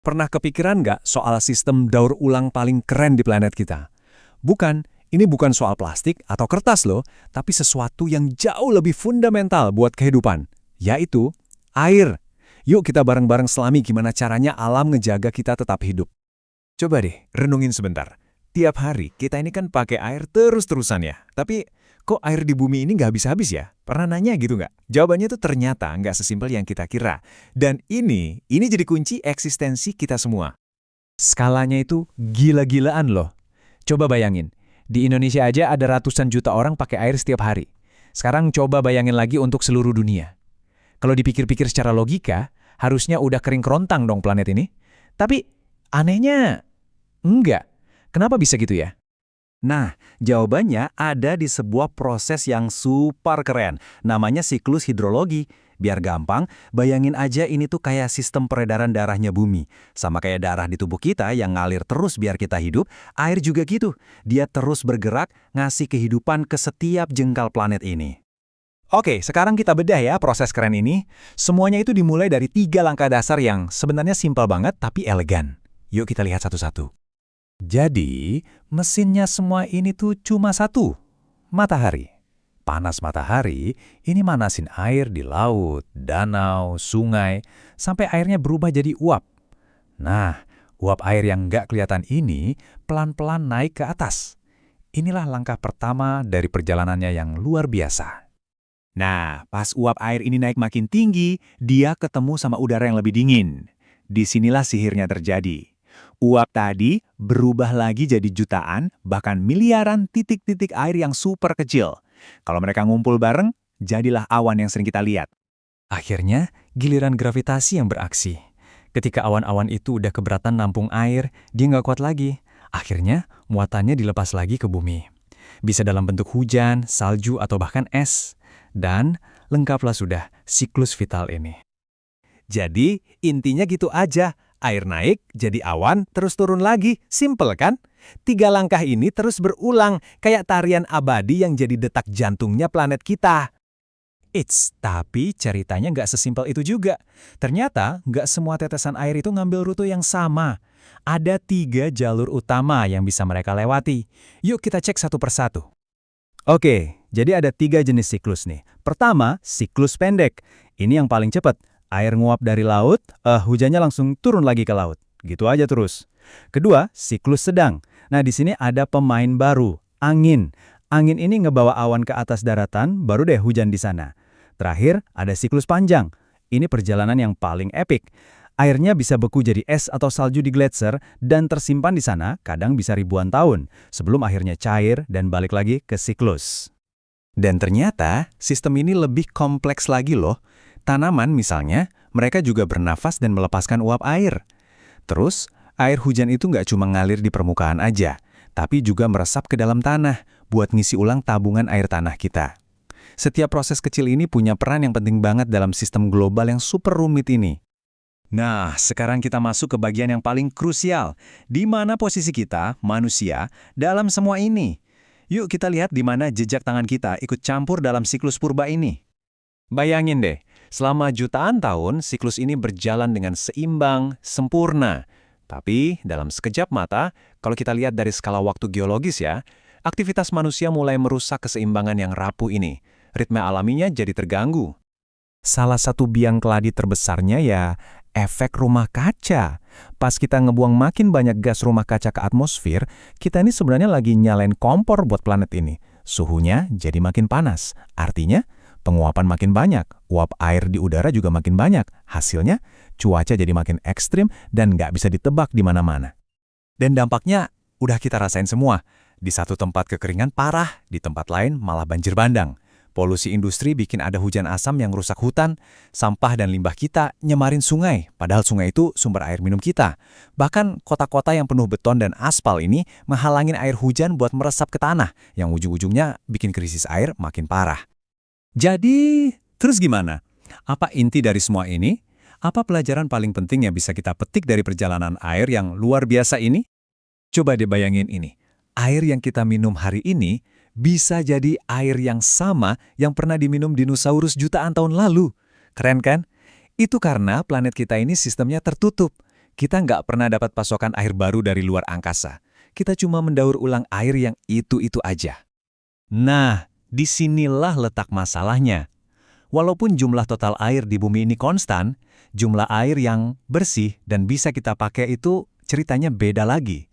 Pernah kepikiran nggak soal sistem daur ulang paling keren di planet kita? Bukan, ini bukan soal plastik atau kertas loh, tapi sesuatu yang jauh lebih fundamental buat kehidupan, yaitu air. Yuk kita bareng-bareng selami gimana caranya alam ngejaga kita tetap hidup. Coba deh, renungin sebentar. Tiap hari kita ini kan pakai air terus-terusan ya. Tapi kok air di bumi ini nggak habis-habis ya? Pernah nanya gitu nggak? Jawabannya tuh ternyata nggak sesimpel yang kita kira. Dan ini jadi kunci eksistensi kita semua. Skalanya itu gila-gilaan loh. Coba bayangin, di Indonesia aja ada ratusan juta orang pakai air setiap hari. Sekarang coba bayangin lagi untuk seluruh dunia. Kalau dipikir-pikir secara logika, harusnya udah kering kerontang dong planet ini. Tapi anehnya, enggak. Kenapa bisa gitu ya? Nah, jawabannya ada di sebuah proses yang super keren. Namanya siklus hidrologi. Biar gampang, bayangin aja ini tuh kayak sistem peredaran darahnya bumi. Sama kayak darah di tubuh kita yang ngalir terus biar kita hidup, air juga gitu. Dia terus bergerak, ngasih kehidupan ke setiap jengkal planet ini. Oke, sekarang kita bedah ya proses keren ini. Semuanya itu dimulai dari 3 langkah dasar yang sebenarnya simpel banget tapi elegan. Yuk kita lihat satu-satu. Jadi, mesinnya semua ini tuh cuma satu, matahari. Panas matahari, ini manasin air di laut, danau, sungai, sampai airnya berubah jadi uap. Nah, uap air yang nggak kelihatan ini pelan-pelan naik ke atas. Inilah langkah pertama dari perjalanannya yang luar biasa. Nah, pas uap air ini naik makin tinggi, dia ketemu sama udara yang lebih dingin. Disinilah sihirnya terjadi. Uap tadi berubah lagi jadi jutaan, bahkan miliaran titik-titik air yang super kecil. Kalau mereka ngumpul bareng, jadilah awan yang sering kita lihat. Akhirnya, giliran gravitasi yang beraksi. Ketika awan-awan itu udah keberatan nampung air, dia nggak kuat lagi. Akhirnya, muatannya dilepas lagi ke bumi. Bisa dalam bentuk hujan, salju, atau bahkan es. Dan lengkaplah sudah siklus vital ini. Jadi, intinya gitu aja. Air naik, jadi awan, terus turun lagi. Simple kan? 3 langkah ini terus berulang, kayak tarian abadi yang jadi detak jantungnya planet kita. Tapi ceritanya nggak sesimpel itu juga. Ternyata nggak semua tetesan air itu ngambil rute yang sama. Ada 3 jalur utama yang bisa mereka lewati. Yuk kita cek satu persatu. Oke, jadi ada 3 jenis siklus nih. Pertama, siklus pendek. Ini yang paling cepat. Air nguap dari laut, hujannya langsung turun lagi ke laut. Gitu aja terus. Kedua, siklus sedang. Nah, di sini ada pemain baru, angin. Angin ini ngebawa awan ke atas daratan, baru deh hujan di sana. Terakhir, ada siklus panjang. Ini perjalanan yang paling epik. Airnya bisa beku jadi es atau salju di gletser dan tersimpan di sana, kadang bisa ribuan tahun, sebelum akhirnya cair dan balik lagi ke siklus. Dan ternyata, sistem ini lebih kompleks lagi loh. Tanaman misalnya, mereka juga bernafas dan melepaskan uap air. Terus, air hujan itu nggak cuma ngalir di permukaan aja, tapi juga meresap ke dalam tanah buat ngisi ulang tabungan air tanah kita. Setiap proses kecil ini punya peran yang penting banget dalam sistem global yang super rumit ini. Nah, sekarang kita masuk ke bagian yang paling krusial. Di mana posisi kita, manusia, dalam semua ini? Yuk kita lihat di mana jejak tangan kita ikut campur dalam siklus purba ini. Bayangin deh, selama jutaan tahun siklus ini berjalan dengan seimbang, sempurna. Tapi dalam sekejap mata, kalau kita lihat dari skala waktu geologis ya, aktivitas manusia mulai merusak keseimbangan yang rapuh ini. Ritme alaminya jadi terganggu. Salah satu biang keladi terbesarnya ya efek rumah kaca. Pas kita ngebuang makin banyak gas rumah kaca ke atmosfer, kita ini sebenarnya lagi nyalain kompor buat planet ini. Suhunya jadi makin panas. Artinya, penguapan makin banyak, uap air di udara juga makin banyak. Hasilnya, cuaca jadi makin ekstrim dan nggak bisa ditebak di mana-mana. Dan dampaknya udah kita rasain semua. Di satu tempat kekeringan parah, di tempat lain malah banjir bandang. Polusi industri bikin ada hujan asam yang rusak hutan, sampah dan limbah kita nyemarin sungai, padahal sungai itu sumber air minum kita. Bahkan kota-kota yang penuh beton dan aspal ini menghalangin air hujan buat meresap ke tanah, yang ujung-ujungnya bikin krisis air makin parah. Jadi, terus gimana? Apa inti dari semua ini? Apa pelajaran paling penting yang bisa kita petik dari perjalanan air yang luar biasa ini? Coba dibayangin ini. Air yang kita minum hari ini bisa jadi air yang sama yang pernah diminum dinosaurus jutaan tahun lalu. Keren kan? Itu karena planet kita ini sistemnya tertutup. Kita nggak pernah dapat pasokan air baru dari luar angkasa. Kita cuma mendaur ulang air yang itu-itu aja. Nah, disinilah letak masalahnya. Walaupun jumlah total air di bumi ini konstan, jumlah air yang bersih dan bisa kita pakai itu ceritanya beda lagi.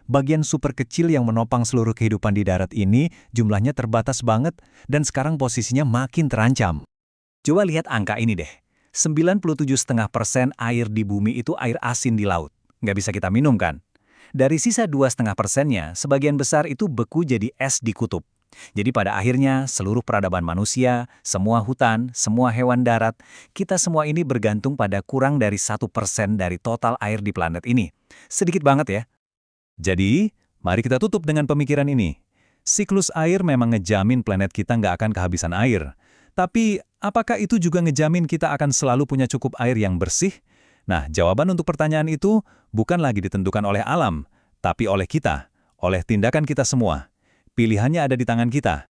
Bagian super kecil yang menopang seluruh kehidupan di darat ini jumlahnya terbatas banget dan sekarang posisinya makin terancam. Coba lihat angka ini deh. 97,5% air di bumi itu air asin di laut. Nggak bisa kita minum kan? Dari sisa 2,5%-nya, sebagian besar itu beku jadi es di kutub. Jadi pada akhirnya, seluruh peradaban manusia, semua hutan, semua hewan darat, kita semua ini bergantung pada kurang dari 1% dari total air di planet ini. Sedikit banget ya. Jadi, mari kita tutup dengan pemikiran ini. Siklus air memang ngejamin planet kita nggak akan kehabisan air. Tapi, apakah itu juga ngejamin kita akan selalu punya cukup air yang bersih? Nah, jawaban untuk pertanyaan itu bukan lagi ditentukan oleh alam, tapi oleh kita, oleh tindakan kita semua. Pilihannya ada di tangan kita.